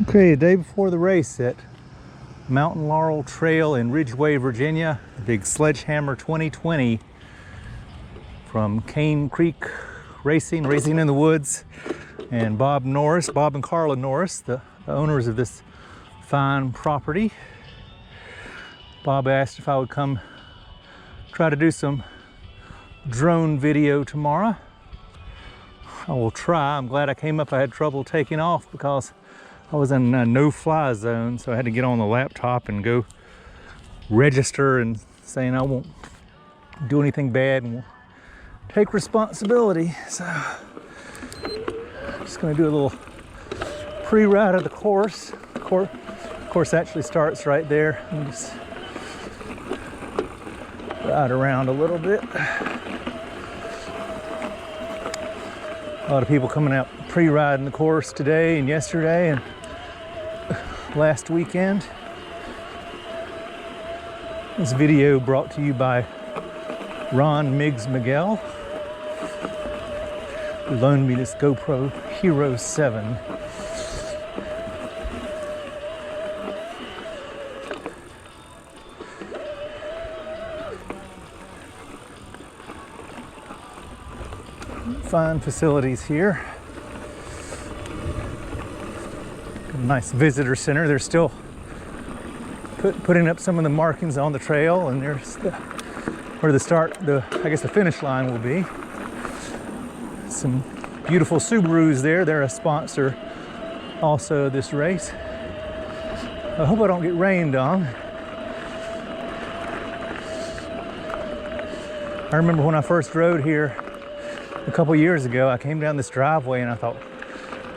Okay, the day before the race at Mountain Laurel Trail in Ridgeway, Virginia, the big Sledgehammer 2020 from Cane Creek Racing in the Woods, and Bob and Carla Norris, the owners of this fine property. Bob asked if I would come try to do some drone video tomorrow. I will try. I'm glad I came up. I had trouble taking off because I was in a no-fly zone, so I had to get on the laptop and go register and saying I won't do anything bad and will take responsibility. So I'm just going to do a little pre-ride of the course. The course actually starts right there. Let me just ride around a little bit. A lot of people coming out pre-riding the course today and yesterday and last weekend. This video brought to you by Ron Miggs Miguel, who loaned me this GoPro Hero 7. Fine facilities here. A nice visitor center. They're still putting up some of the markings on the trail, and there's where I guess the finish line will be. Some beautiful Subarus there. They're a sponsor also of this race. I hope I don't get rained on. I remember when I first rode here a couple years ago, I came down this driveway and I thought,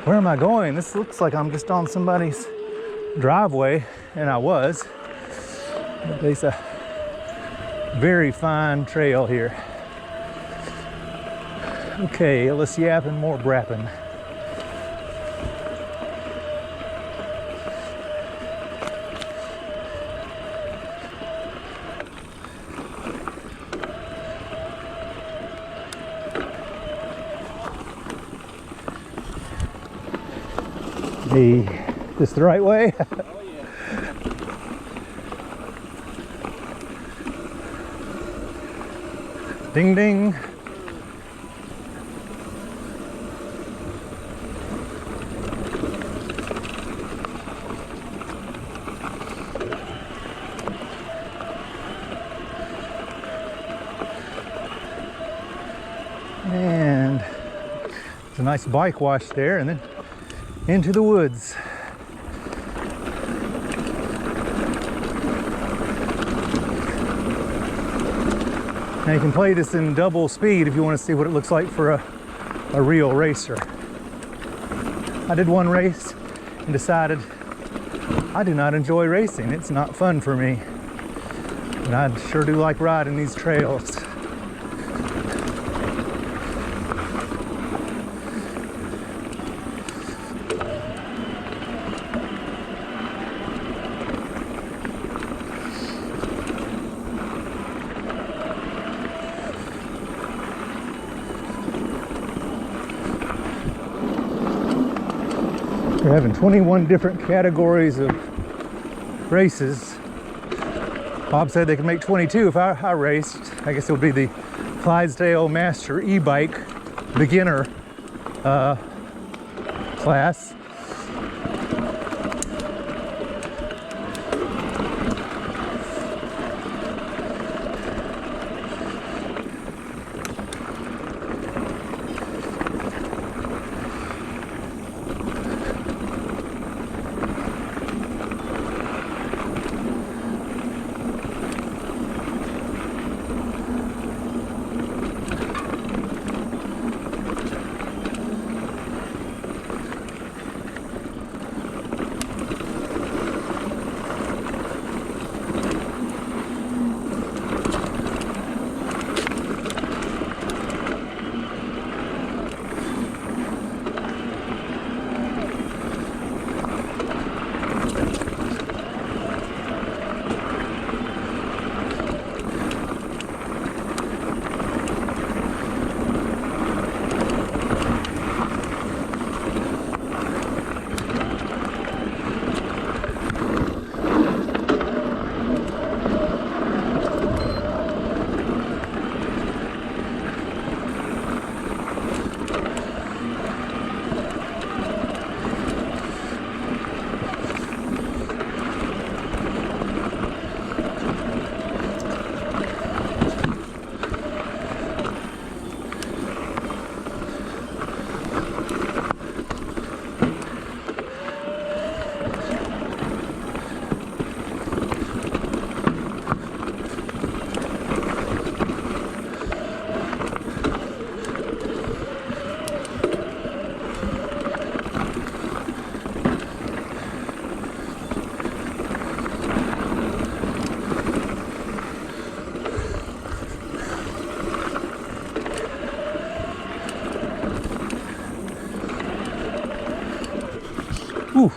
where am I going? This looks like I'm just on somebody's driveway, and I was. But there's a very fine trail here. Okay, less yapping, more brapping. This the right way? Oh yeah. Ding ding. And there's a nice bike wash there, and then into the woods. Now you can play this in double speed if you want to see what it looks like for a real racer. I did one race and decided I do not enjoy racing. It's not fun for me. And I sure do like riding these trails. We're having 21 different categories of races. Bob said they could make 22 if I raced. I guess it would be the Clydesdale Master e-bike beginner class. Whew.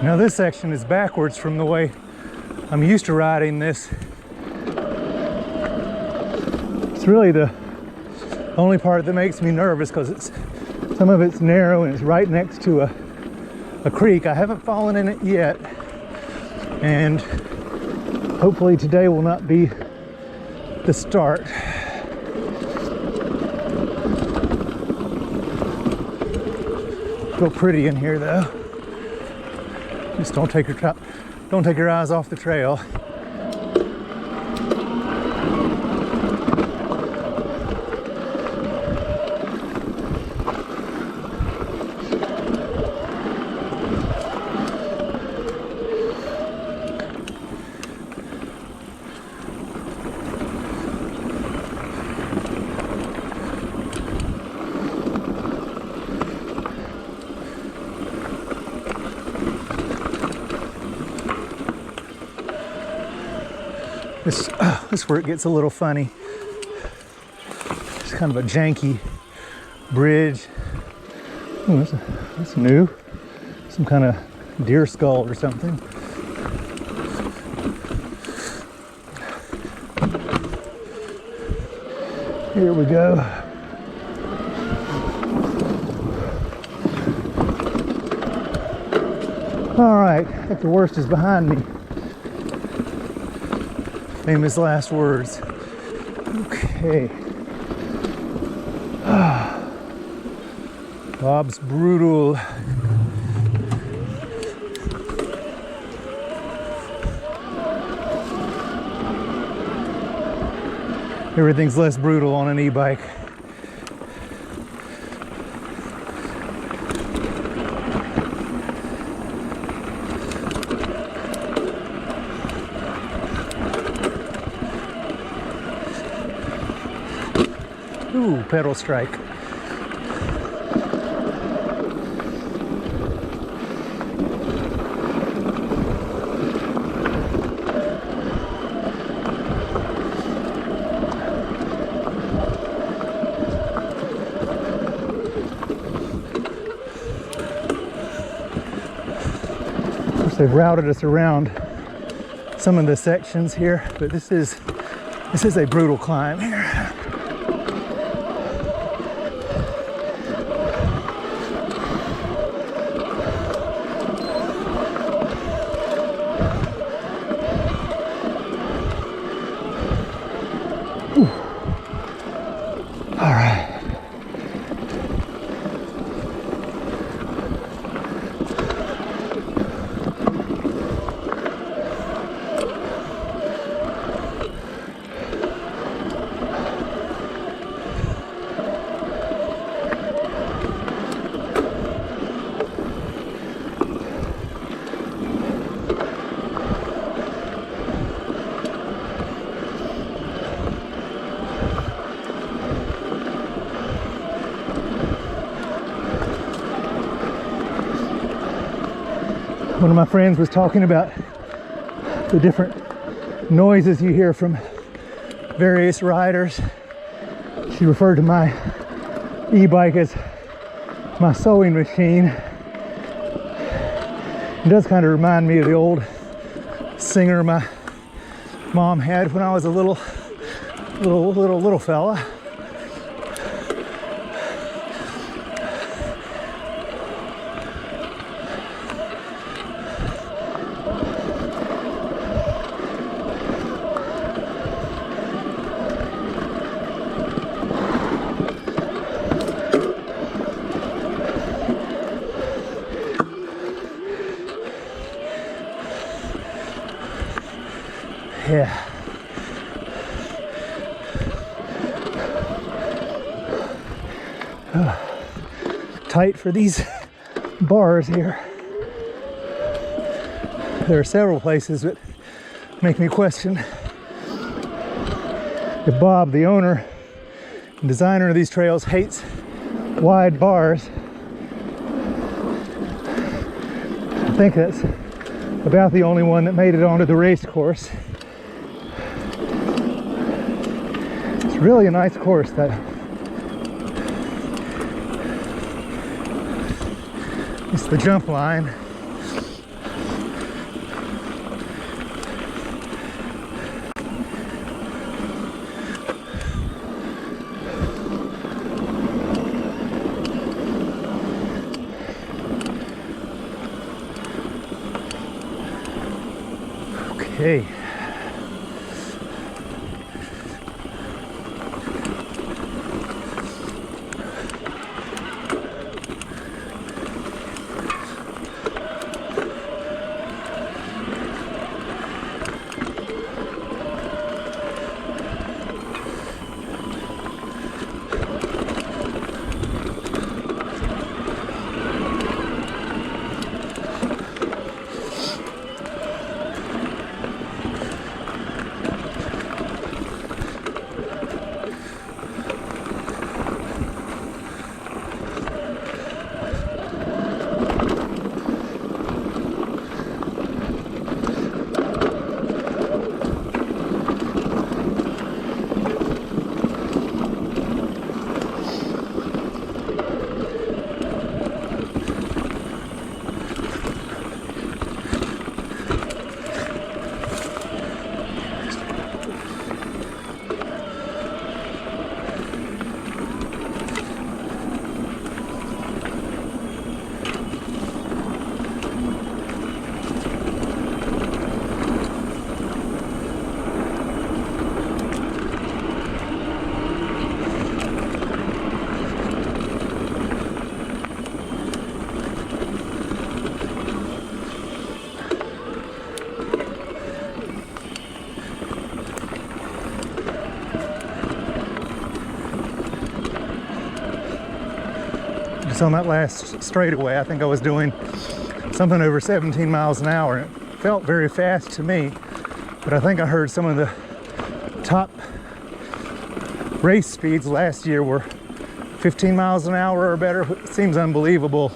Now this section is backwards from the way I'm used to riding this. It's really the only part that makes me nervous because some of it's narrow and it's right next to a creek. I haven't fallen in it yet, and hopefully today will not be the start. Feel pretty in here though. Just don't take your eyes off the trail. This is where it gets a little funny. It's kind of a janky bridge. Oh, that's new. Some kind of deer skull or something. Here we go. All right, I think the worst is behind me. Famous last words. Okay. Bob's Brutal. Everything's less brutal on an e-bike. Ooh, pedal strike. Of course, they've routed us around some of the sections here, but this is a brutal climb here. One of my friends was talking about the different noises you hear from various riders. She referred to my e-bike as my sewing machine. It does kind of remind me of the old Singer my mom had when I was a little fella. Yeah. Tight for these bars here. There are several places that make me question if Bob, the owner and designer of these trails, hates wide bars. I think that's about the only one that made it onto the race course. It's really a nice course, that. It's the jump line. Okay. Just on that last straightaway, I think I was doing something over 17 miles an hour, and it felt very fast to me, but I think I heard some of the top race speeds last year were 15 miles an hour or better. It seems unbelievable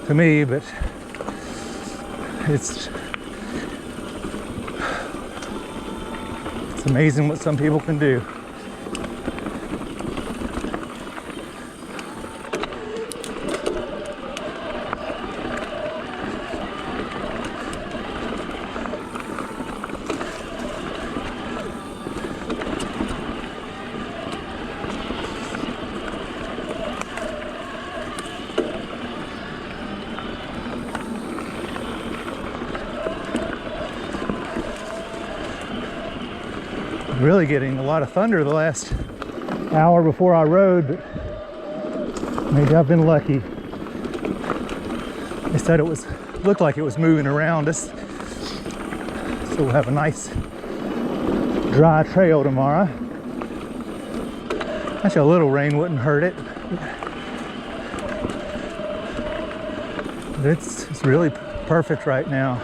to me, but it's amazing what some people can do. Really getting a lot of thunder the last hour before I rode, but maybe I've been lucky. They said it looked like it was moving around us, so we'll have a nice dry trail tomorrow. Actually, a little rain wouldn't hurt it, but it's really perfect right now.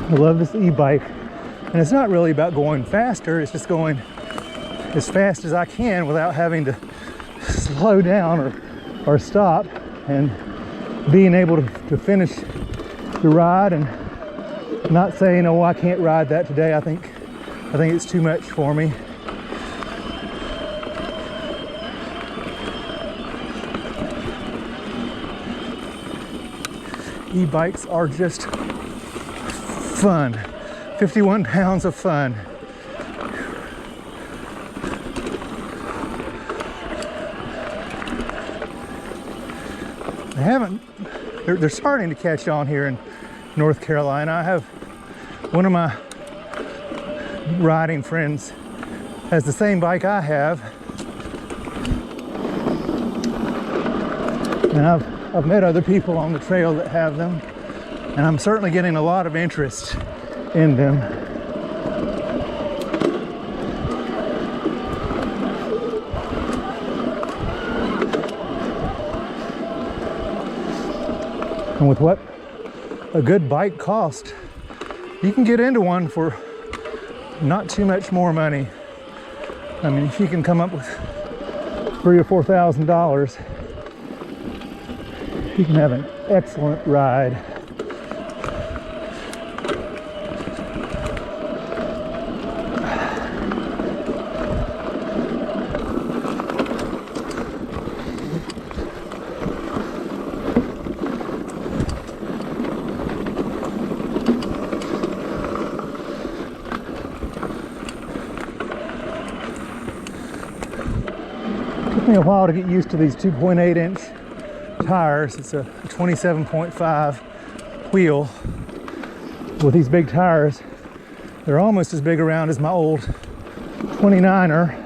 I love this e-bike, and it's not really about going faster, it's just going as fast as I can without having to slow down or stop, and being able to finish the ride and not saying, oh, I can't ride that today. I think it's too much for me. E-bikes are just fun. 51 pounds of fun. They're starting to catch on here in North Carolina. I have one of my riding friends has the same bike I have. And I've met other people on the trail that have them, and I'm certainly getting a lot of interest in them. And with what a good bike costs, you can get into one for not too much more money. I mean, if you can come up with $3,000 or $4,000, you can have an excellent ride. Took me a while to get used to these 2.8-inch tires. It's a 27.5 wheel with these big tires. They're almost as big around as my old 29er.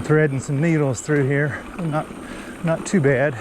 Threading some needles through here, not too bad.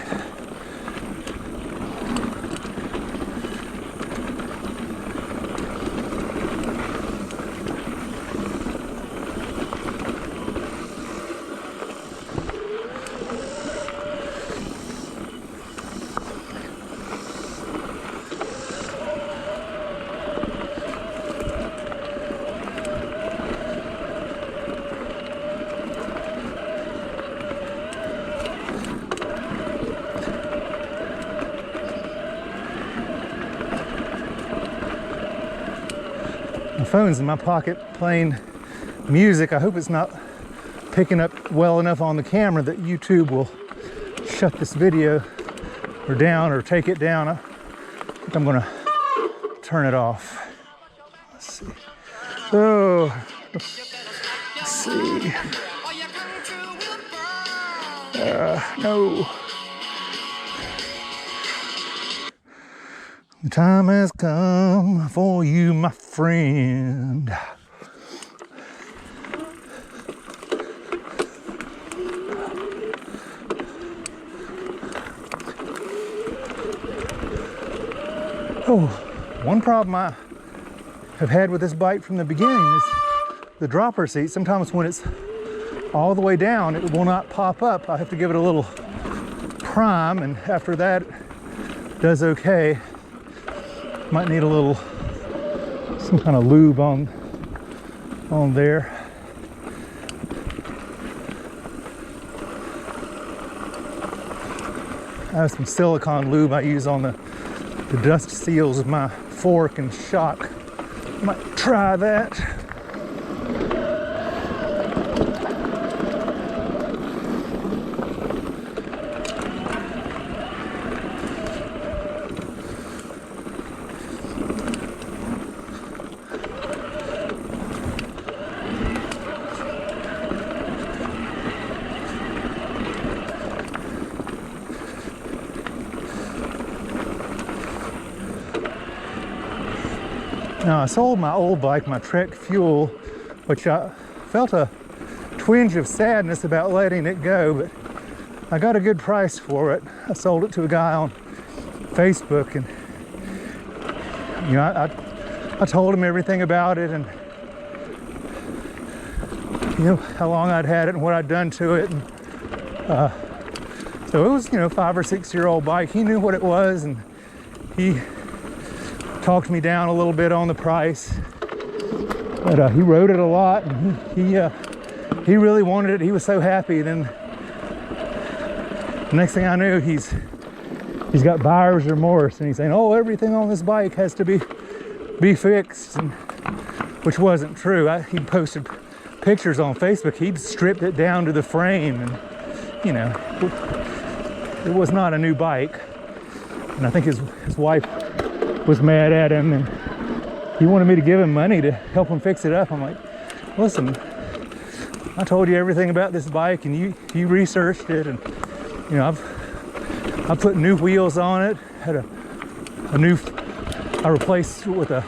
My phone's in my pocket playing music. I hope it's not picking up well enough on the camera that YouTube will shut this video or down or take it down. I think I'm gonna turn it off. Let's see. So, let's see. No. The time has come for you, my friend. Oh, one problem I have had with this bike from the beginning is the dropper seat. Sometimes when it's all the way down, it will not pop up. I have to give it a little prime, and after that, it does okay. Might need a little, some kind of lube on there. I have some silicone lube I use on the dust seals of my fork and shock. Might try that. Now, I sold my old bike, my Trek Fuel, which I felt a twinge of sadness about letting it go, but I got a good price for it. I sold it to a guy on Facebook, and you know, I told him everything about it, and you know how long I'd had it and what I'd done to it, and so it was, you know, 5 or 6 year old bike. He knew what it was, and he talked me down a little bit on the price, but he rode it a lot, and he really wanted it. He was so happy. Then the next thing I knew, he's got buyer's remorse, and he's saying, "Oh, everything on this bike has to be fixed," and, which wasn't true. He posted pictures on Facebook. He'd stripped it down to the frame, and you know, it was not a new bike. And I think his wife was mad at him, and he wanted me to give him money to help him fix it up. I'm like, listen, I told you everything about this bike, and you researched it, and you know, I put new wheels on it, had I replaced it with a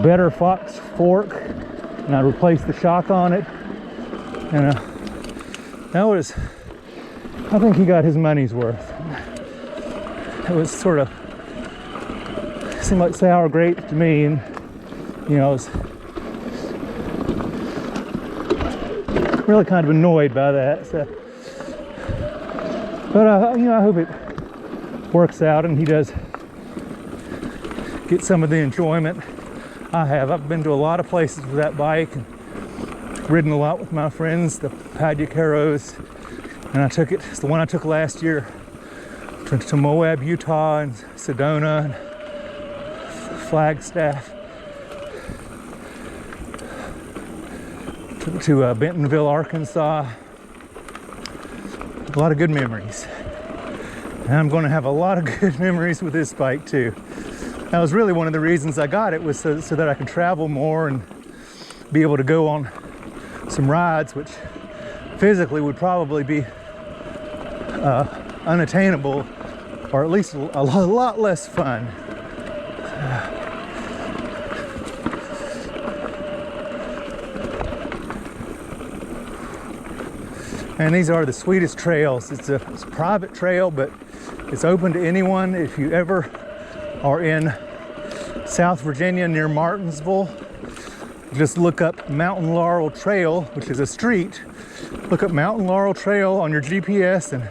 better Fox fork, and I replaced the shock on it, and that was, I think he got his money's worth. It was sort of, seemed like sour grapes to me, and you know, I was really kind of annoyed by that. So, but you know, I hope it works out and he does get some of the enjoyment I have. I've been to a lot of places with that bike and ridden a lot with my friends, the Paducaros, and I took it, it's the one I took last year to Moab, Utah, and Sedona, and Flagstaff, to Bentonville, Arkansas. A lot of good memories. And I'm going to have a lot of good memories with this bike too. That was really one of the reasons I got it, was so that I could travel more and be able to go on some rides, which physically would probably be unattainable, or at least a lot less fun. And these are the sweetest trails. It's a private trail, but it's open to anyone. If you ever are in South Virginia near Martinsville, just look up Mountain Laurel Trail, which is a street. Look up Mountain Laurel Trail on your GPS and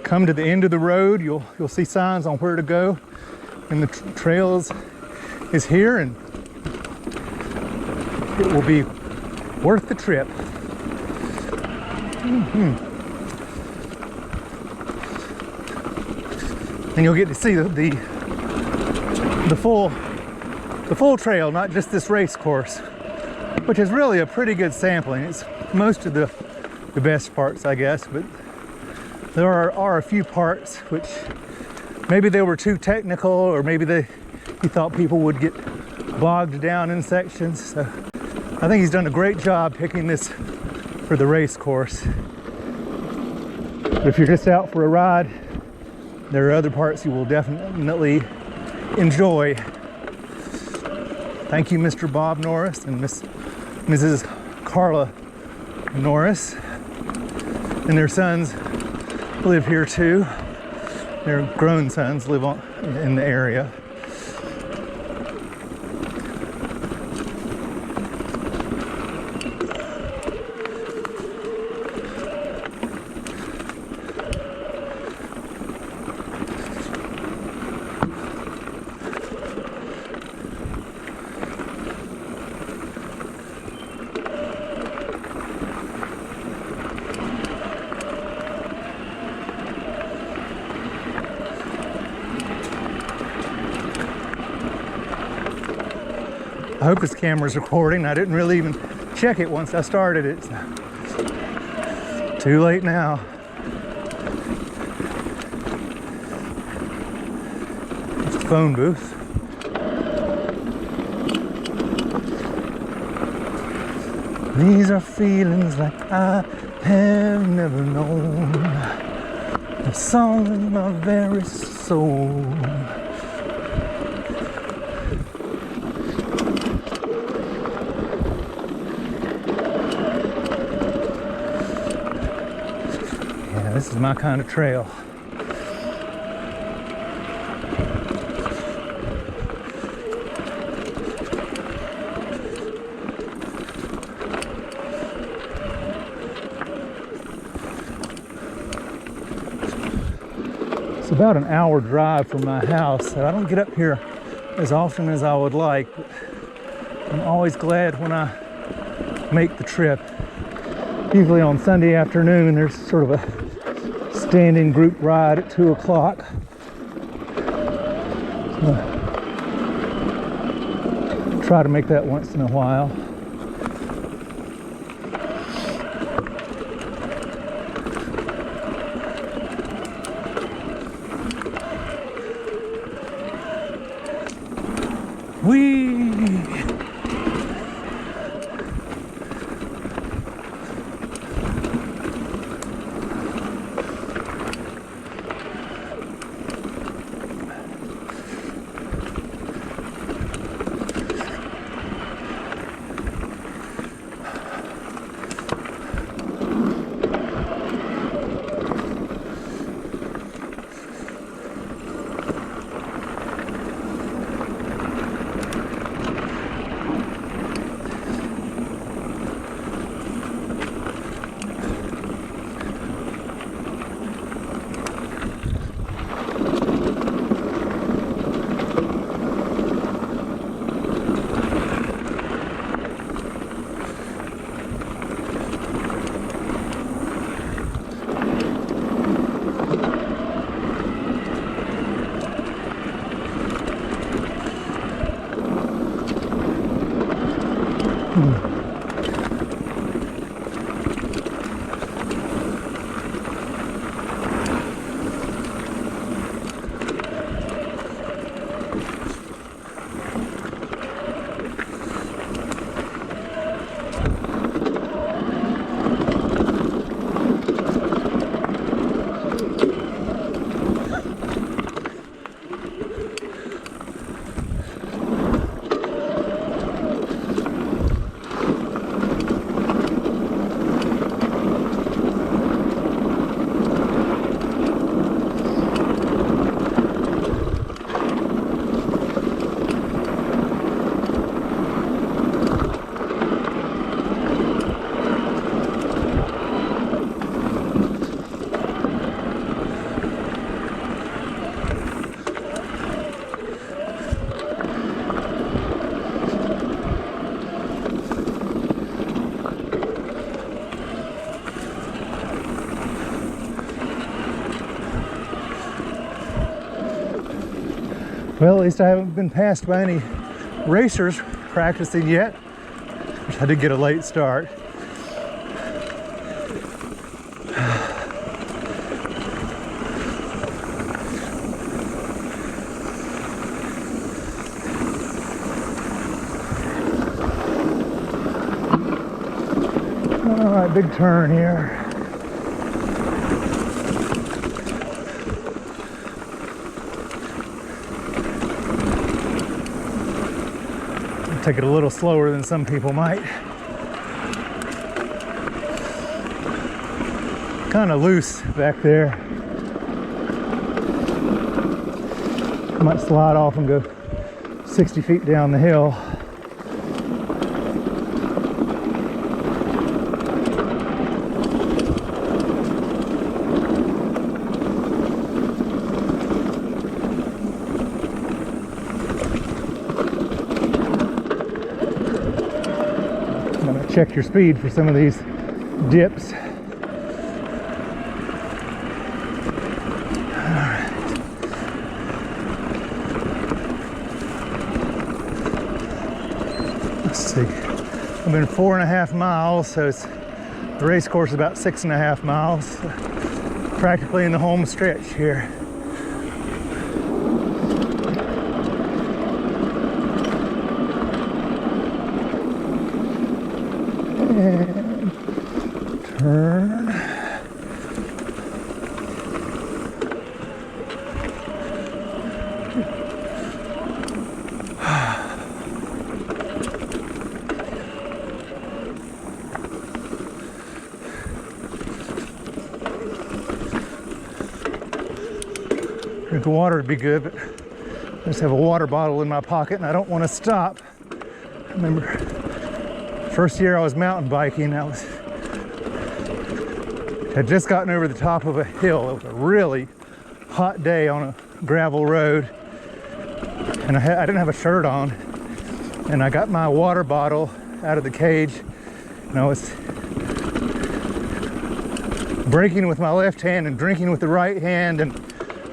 come to the end of the road. You'll see signs on where to go, and the trail is here, and it will be worth the trip. And you'll get to see the full trail, not just this race course, which is really a pretty good sampling. It's most of the best parts, I guess, but there are a few parts which maybe they were too technical, or maybe he thought people would get bogged down in sections. So I think he's done a great job picking this for the race course. But if you're just out for a ride, there are other parts you will definitely enjoy. Thank you, Mr. Bob Norris and Mrs. Carla Norris, and their sons live here too. Their grown sons live in the area. I hope this camera's recording. I didn't really even check it once I started it. So. Too late now. It's the phone booth. These are feelings like I have never known. The song in my very soul. This is my kind of trail. It's about an hour drive from my house, so I don't get up here as often as I would like, but I'm always glad when I make the trip. Usually on Sunday afternoon, there's sort of a standing group ride at 2 o'clock. So try to make that once in a while. Whee! Well, at least I haven't been passed by any racers practicing yet. I did get a late start. All right, big turn here. Take it a little slower than some people might. Kind of loose back there. Might slide off and go 60 feet down the hill. Check your speed for some of these dips. Let's see. I've been 4.5 miles, so the race course is about 6.5 miles. Practically in the home stretch here. And turn. Drink of water would be good, but I just have a water bottle in my pocket and I don't want to stop. I remember first year I was mountain biking, had just gotten over the top of a hill. It was a really hot day on a gravel road, and I didn't have a shirt on, and I got my water bottle out of the cage, and I was braking with my left hand and drinking with the right hand, and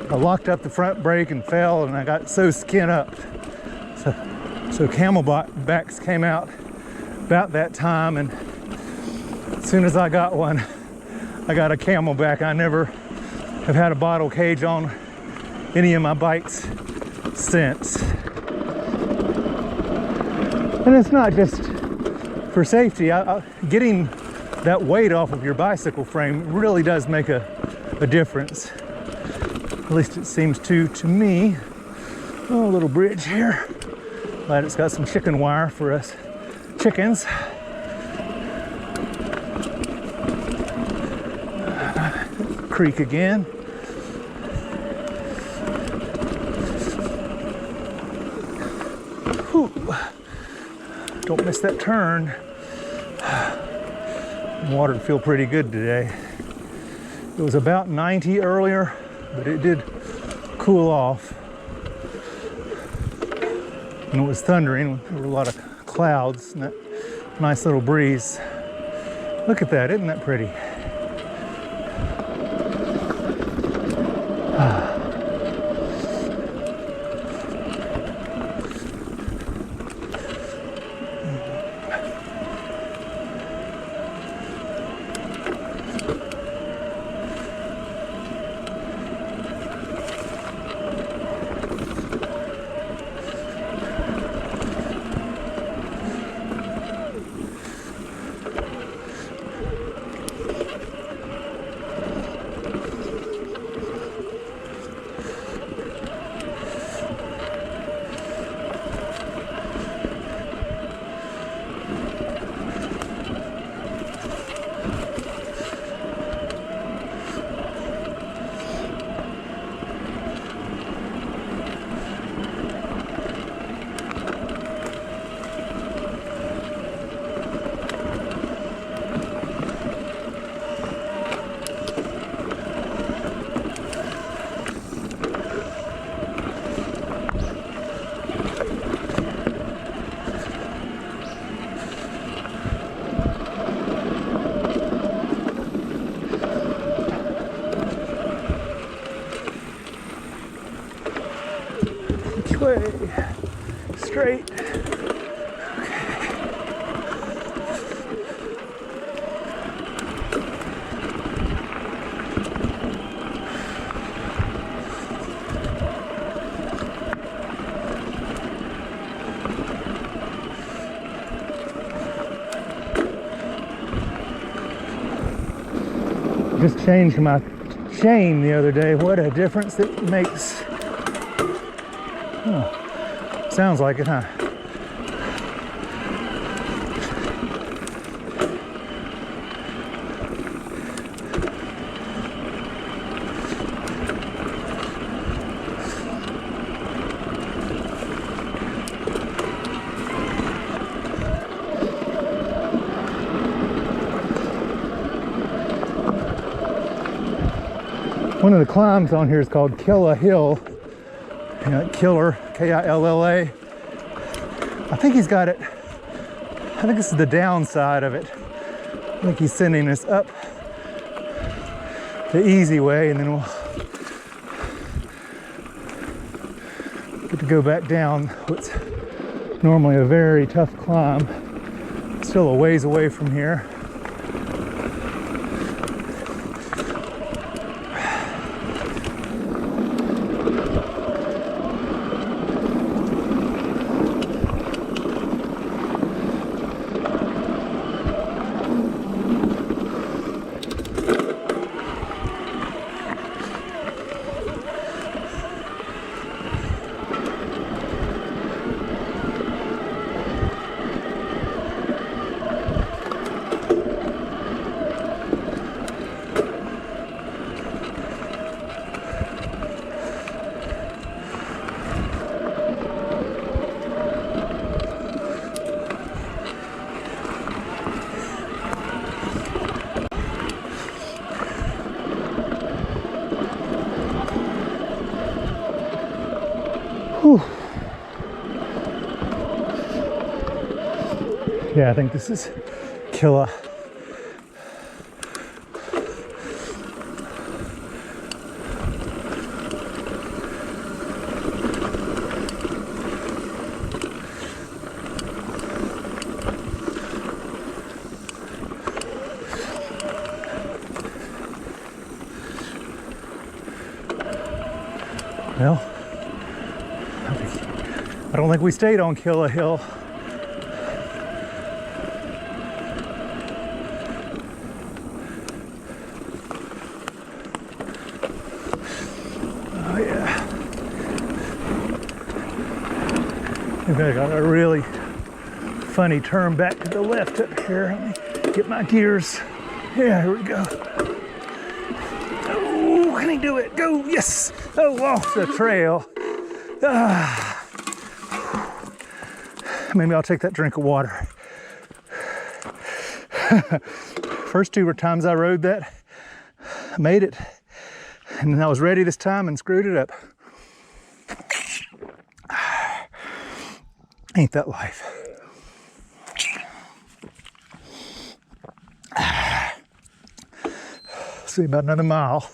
I locked up the front brake and fell, and I got so skin up. So camelbacks came out about that time, and as soon as I got one, I got a camelback. I never have had a bottle cage on any of my bikes since. And it's not just for safety. Getting that weight off of your bicycle frame really does make a difference. At least it seems to me. Oh, a little bridge here. Glad it's got some chicken wire for us chickens. Creek again. Whew. Don't miss that turn. Water would feel pretty good today. It was about 90 earlier, but it did cool off. And it was thundering. There were a lot of clouds and that nice little breeze. Look at that, isn't that pretty? Way straight. Just changed my chain the other day. What a difference it makes. Oh, sounds like it, huh? One of the climbs on here is called Killa Hill. You know, Killer, K-I-L-L-A. I think he's got it. I think this is the downside of it. I think he's sending us up the easy way, and then we'll get to go back down what's normally a very tough climb. Still a ways away from here. Whew. Yeah, I think this is Killa. Well, I don't think we stayed on Killa Hill. We've got a really funny turn back to the left up here. Let me get my gears. Yeah, here we go. Oh, can he do it? Go, yes. Oh, off the trail. Maybe I'll take that drink of water. First two were times I rode that, I made it, and then I was ready this time and screwed it up. Ain't that life? See, about another mile.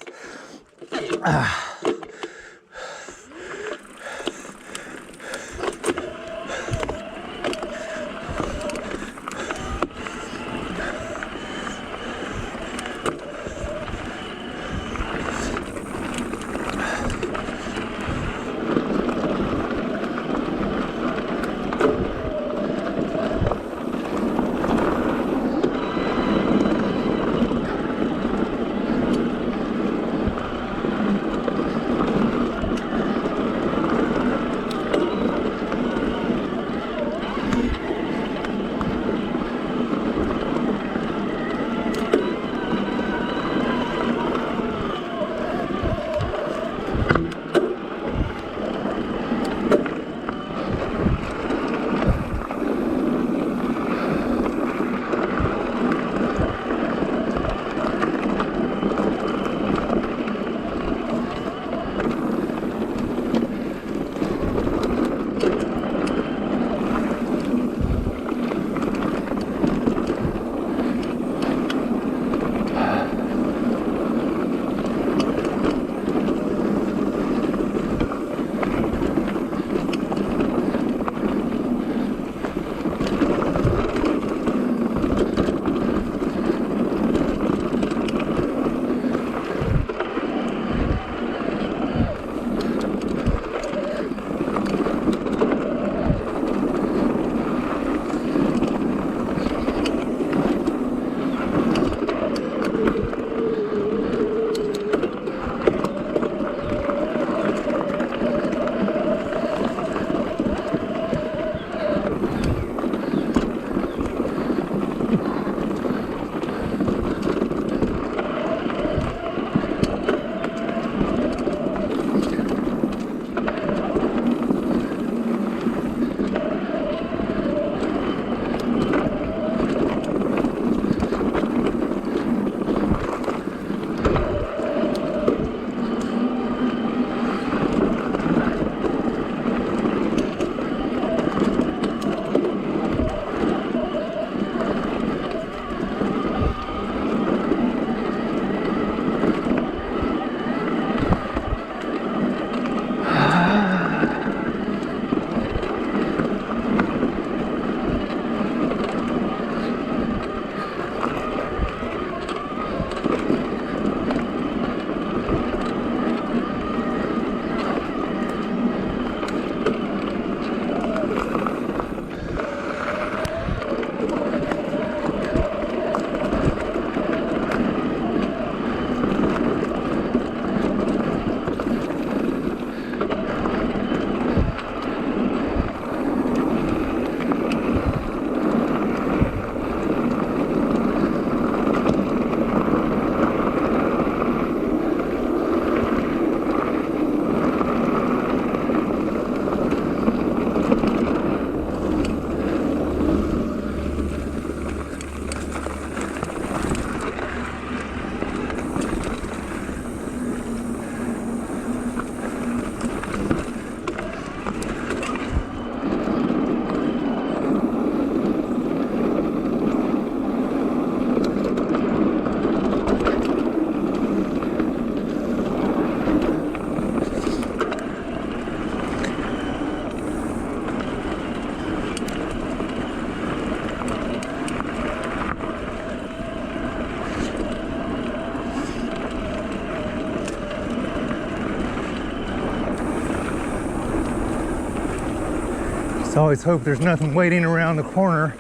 Just always hope there's nothing waiting around the corner.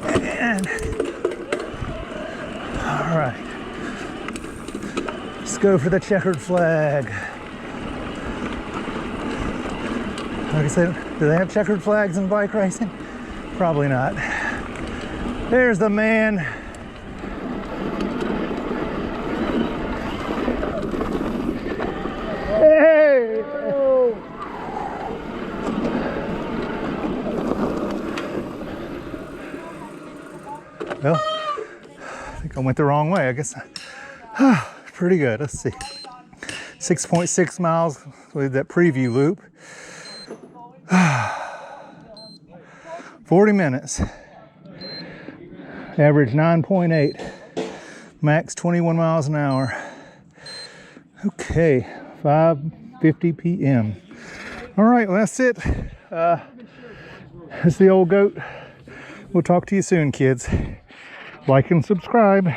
And all right, let's go for the checkered flag. Like I said, do they have checkered flags in bike racing? Probably not. There's the man. Hey! Well, I think I went the wrong way. I guess pretty good. Let's see. 6.6 miles with that preview loop. 40 minutes. Average 9.8. Max 21 miles an hour. Okay, 5:50 p.m. All right, well, that's it. It's the old goat. We'll talk to you soon, kids. Like and subscribe.